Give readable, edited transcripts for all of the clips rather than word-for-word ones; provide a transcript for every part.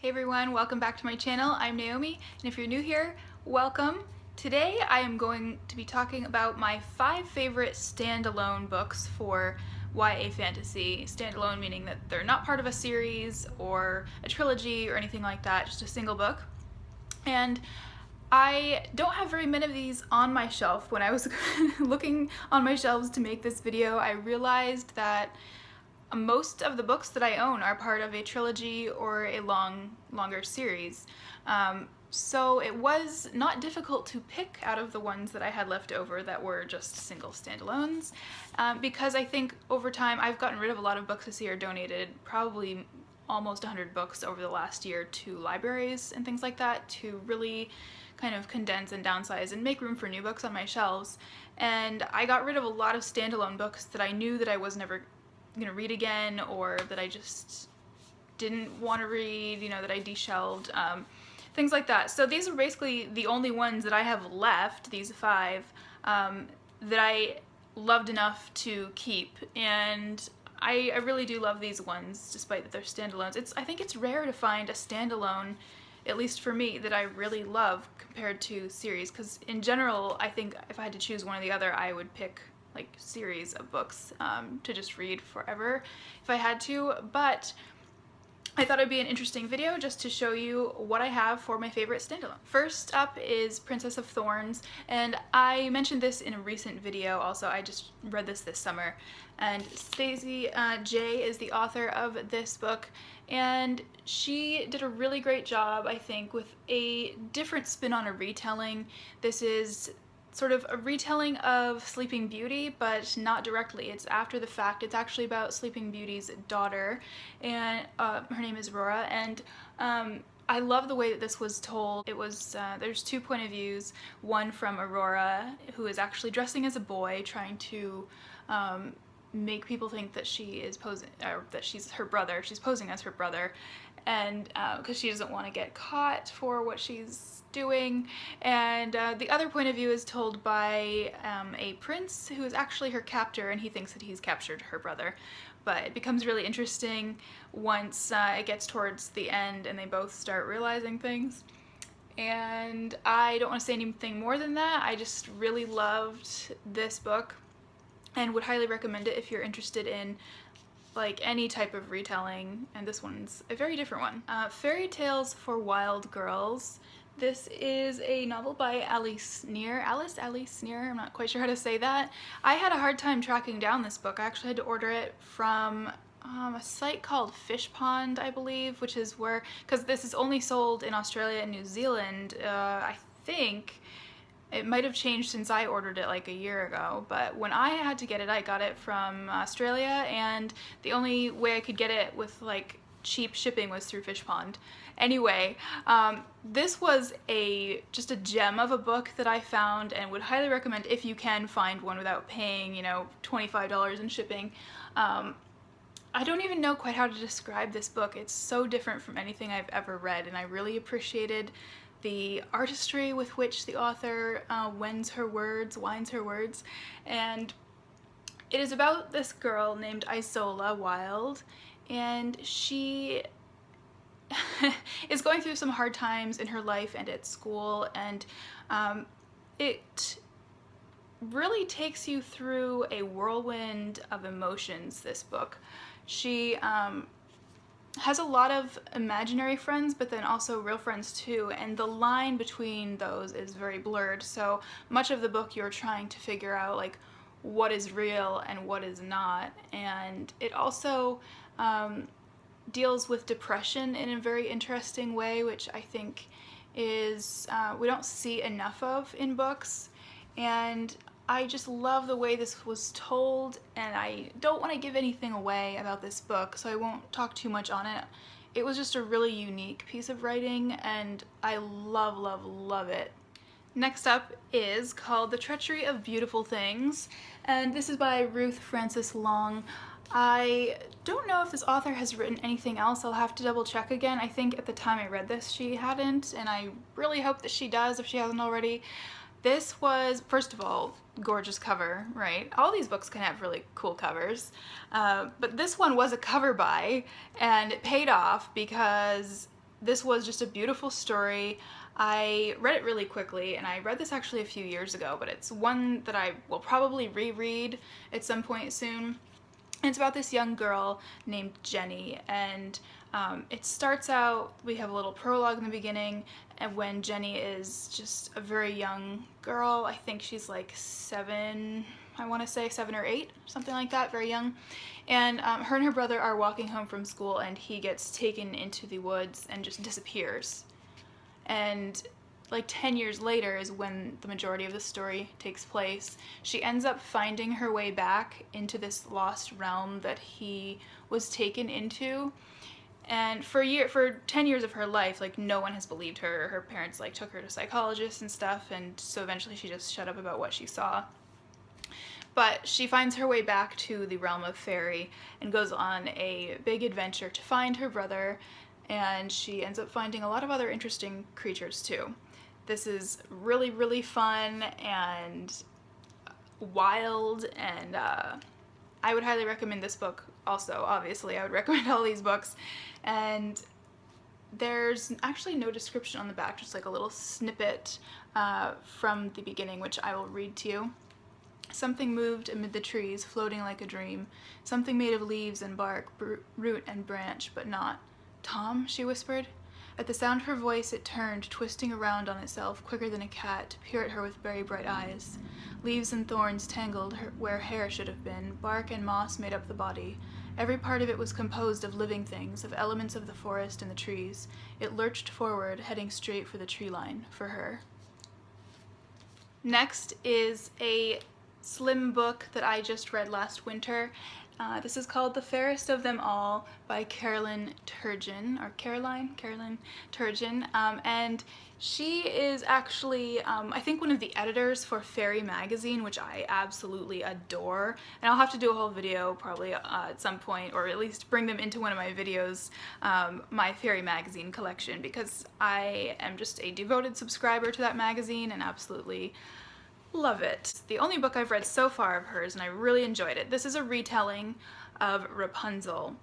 Hey everyone, welcome back to my channel. I'm Naomi, and if you're new here, welcome. Today I am going to be talking about my 5 favorite standalone books for YA fantasy. Standalone meaning that they're not part of a series or a trilogy or anything like that, just a single book. And I don't have very many of these on my shelf. When I was looking on my shelves to make this video, I realized that most of the books that I own are part of a trilogy or a longer series. So it was not difficult to pick out of the ones that I had left over that were just single standalones, because I think over time I've gotten rid of a lot of books this year, donated probably almost 100 books over the last year to libraries and things like that to really kind of condense and downsize and make room for new books on my shelves. And I got rid of a lot of standalone books that I knew that I was never gonna read again, or that I just didn't want to read, that I deshelved, things like that. So these are basically the only ones that I have left, these 5, that I loved enough to keep, and I really do love these ones, despite that they're standalones. I think it's rare to find a standalone, at least for me, that I really love compared to series, because in general, I think if I had to choose one or the other, I would pick like series of books to just read forever if I had to, but I thought it'd be an interesting video just to show you what I have for my favorite standalone. First up is Princess of Thorns, and I mentioned this in a recent video also. I just read this summer, and Stacey J is the author of this book, and she did a really great job, I think, with a different spin on a retelling. This is sort of a retelling of Sleeping Beauty, but not directly. It's after the fact. It's actually about Sleeping Beauty's daughter, and her name is Aurora, and I love the way that this was told. It was, there's 2 point of views, one from Aurora, who is actually dressing as a boy, trying to make people think that she is posing, or that she's her brother. She's posing as her brother, and because she doesn't want to get caught for what she's doing. And the other point of view is told by a prince who is actually her captor, and he thinks that he's captured her brother. But it becomes really interesting once it gets towards the end and they both start realizing things. And I don't want to say anything more than that. I just really loved this book and would highly recommend it if you're interested in like any type of retelling, and this one's a very different one. Fairytales for Wild Girls. This is a novel by Allyse, I'm not quite sure how to say that. I had a hard time tracking down this book. I actually had to order it from a site called Fish Pond, I believe, which is where, because this is only sold in Australia and New Zealand, I think. It might have changed since I ordered it like a year ago, but when I had to get it, I got it from Australia, and the only way I could get it with like cheap shipping was through Fish Pond. Anyway, this was just a gem of a book that I found and would highly recommend if you can find one without paying, $25 in shipping. I don't even know quite how to describe this book. It's so different from anything I've ever read, and I really appreciated the artistry with which the author winds her words, and it is about this girl named Isola Wilde, and she is going through some hard times in her life and at school, and it really takes you through a whirlwind of emotions, this book. She has a lot of imaginary friends, but then also real friends too, and the line between those is very blurred. So much of the book you're trying to figure out like what is real and what is not, and it also deals with depression in a very interesting way, which I think is we don't see enough of in books, and I just love the way this was told, and I don't want to give anything away about this book, so I won't talk too much on it. It was just a really unique piece of writing, and I love, love, love it. Next up is called The Treachery of Beautiful Things, and this is by Ruth Frances Long. I don't know if this author has written anything else. I'll have to double check again. I think at the time I read this she hadn't, and I really hope that she does if she hasn't already. This was, first of all, gorgeous cover, right? All these books can have really cool covers, but this one was a cover buy, and it paid off because this was just a beautiful story. I read it really quickly, and I read this actually a few years ago, but it's one that I will probably reread at some point soon. And it's about this young girl named Jenny, and it starts out, we have a little prologue in the beginning, and when Jenny is just a very young girl. I think she's like 7, I want to say 7 or 8, something like that, very young. And her and her brother are walking home from school, and he gets taken into the woods and just disappears. And like 10 years later is when the majority of the story takes place. She ends up finding her way back into this lost realm that he was taken into. And for 10 years of her life, like, no one has believed her. Her parents like took her to psychologists and stuff, and so eventually she just shut up about what she saw. But she finds her way back to the realm of fairy and goes on a big adventure to find her brother, and she ends up finding a lot of other interesting creatures too. This is really, really fun and wild, and I would highly recommend this book also. Obviously, I would recommend all these books. And there's actually no description on the back, just like a little snippet from the beginning, which I will read to you. Something moved amid the trees, floating like a dream. Something made of leaves and bark, root and branch, but not. Tom, she whispered. At the sound of her voice, it turned, twisting around on itself, quicker than a cat, to peer at her with very bright eyes. Leaves and thorns tangled where hair should have been. Bark and moss made up the body. Every part of it was composed of living things, of elements of the forest and the trees. It lurched forward, heading straight for the tree line, for her. Next is a slim book that I just read last winter. This is called The Fairest of Them All by Carolyn Turgeon, or Carolyn Turgeon, and she is actually, I think, one of the editors for Fairy magazine, which I absolutely adore, and I'll have to do a whole video probably at some point, or at least bring them into one of my videos, my Fairy magazine collection, because I am just a devoted subscriber to that magazine and absolutely love it. The only book I've read so far of hers, and I really enjoyed it. This is a retelling of Rapunzel.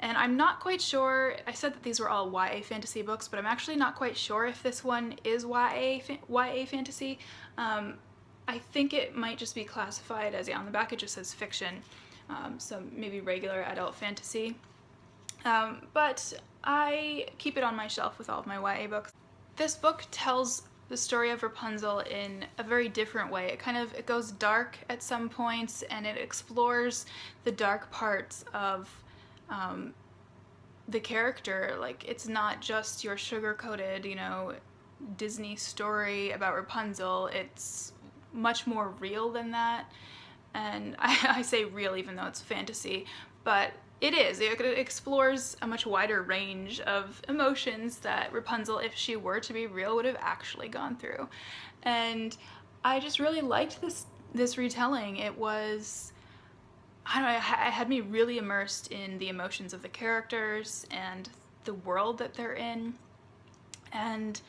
And I'm not quite sure, I said that these were all YA fantasy books, but I'm actually not quite sure if this one is YA fantasy. I think it might just be classified as, yeah, on the back it just says fiction, so maybe regular adult fantasy. But I keep it on my shelf with all of my YA books. This book tells the story of Rapunzel in a very different way. It goes dark at some points, and it explores the dark parts of the character. Like, it's not just your sugar-coated, you know, Disney story about Rapunzel. It's much more real than that. And I say real even though it's fantasy, but it is. It explores a much wider range of emotions that Rapunzel, if she were to be real, would have actually gone through. And I just really liked this retelling. It was, I don't know, it had me really immersed in the emotions of the characters and the world that they're in, and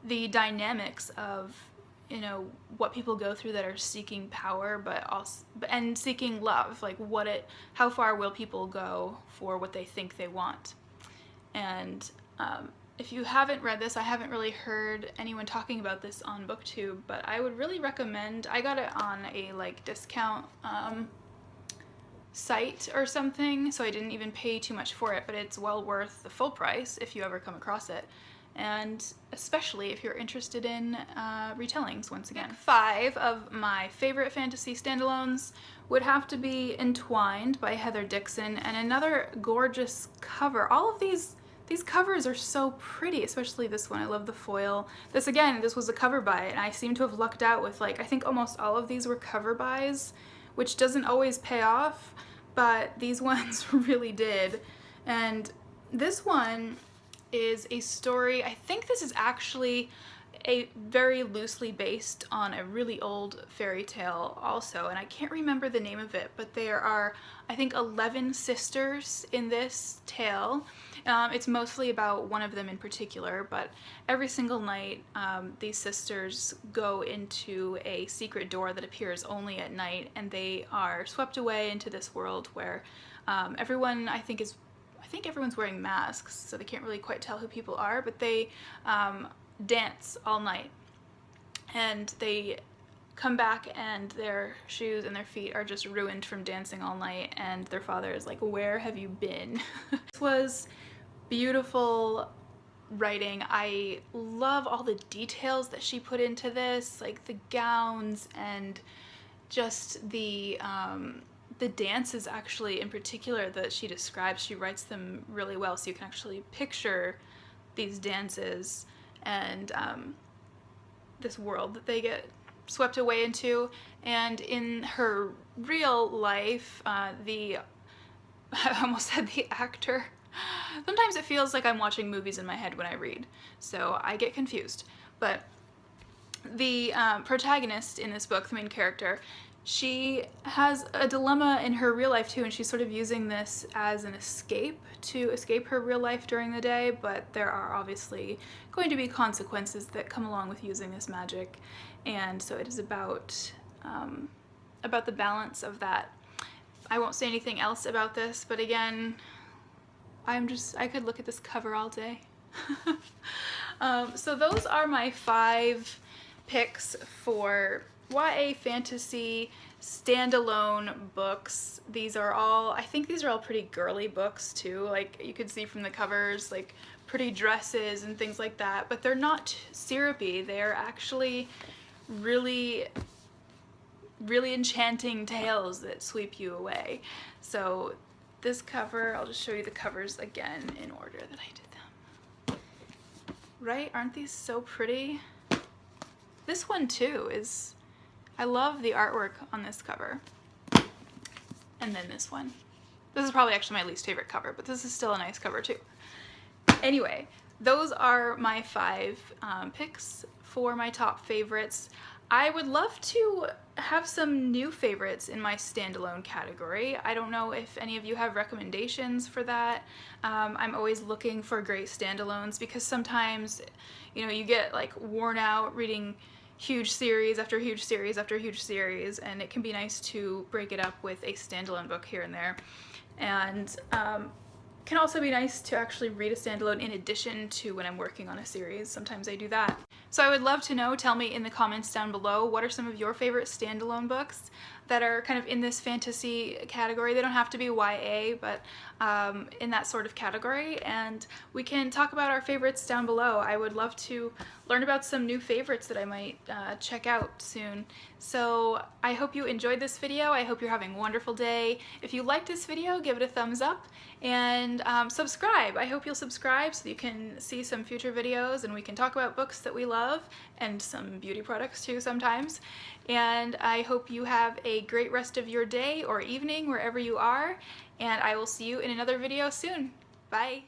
the dynamics of, you know, what people go through that are seeking power, but also and seeking love. Like, how far will people go for what they think they want? And if you haven't read this, I haven't really heard anyone talking about this on BookTube, but I would really recommend. I got it on a like discount site or something, so I didn't even pay too much for it, but it's well worth the full price if you ever come across it. And especially if you're interested in retellings, once again. 5 of my favorite fantasy standalones would have to be Entwined by Heather Dixon, and another gorgeous cover. All of these covers are so pretty, especially this one. I love the foil. This was a cover buy, and I seem to have lucked out with, like, I think almost all of these were cover buys, which doesn't always pay off, but these ones really did. And this one is a story, I think this is actually a very loosely based on a really old fairy tale also, and I can't remember the name of it, but there are, I think, 11 sisters in this tale. It's mostly about one of them in particular, but every single night these sisters go into a secret door that appears only at night, and they are swept away into this world where everyone, I think think everyone's wearing masks, so they can't really quite tell who people are, but they dance all night. And they come back and their shoes and their feet are just ruined from dancing all night, and their father is like, "Where have you been?" This was beautiful writing. I love all the details that she put into this, like the gowns and just the dances actually in particular that she describes. She writes them really well, so you can actually picture these dances and this world that they get swept away into. And in her real life, I almost said the actor. Sometimes it feels like I'm watching movies in my head when I read, so I get confused. But the protagonist in this book, the main character, she has a dilemma in her real life too, and she's sort of using this as an escape to escape her real life during the day, but there are obviously going to be consequences that come along with using this magic, and so it is about the balance of that. I won't say anything else about this, but again, I could look at this cover all day. So those are my 5 picks for YA fantasy standalone books. These are all, I think these are all pretty girly books too. Like you could see from the covers, like pretty dresses and things like that, but they're not syrupy. They're actually really, really enchanting tales that sweep you away. So this cover, I'll just show you the covers again in order that I did them. Right? Aren't these so pretty? This one too is, I love the artwork on this cover. And then this one. This is probably actually my least favorite cover, but this is still a nice cover too. Anyway, those are my 5 picks for my top favorites. I would love to have some new favorites in my standalone category. I don't know if any of you have recommendations for that. I'm always looking for great standalones, because sometimes, you know, you get like worn out reading huge series after huge series after huge series, and it can be nice to break it up with a standalone book here and there. And can also be nice to actually read a standalone in addition to when I'm working on a series. Sometimes I do that. So I would love to know, tell me in the comments down below, what are some of your favorite standalone books that are kind of in this fantasy category? They don't have to be YA, but in that sort of category, and we can talk about our favorites down below. I would love to learn about some new favorites that I might check out soon. So I hope you enjoyed this video. I hope you're having a wonderful day. If you liked this video, give it a thumbs up, and subscribe. I hope you'll subscribe so you can see some future videos and we can talk about books that we love, and some beauty products too sometimes. And I hope you have a great rest of your day or evening wherever you are, and I will see you in another video soon. Bye!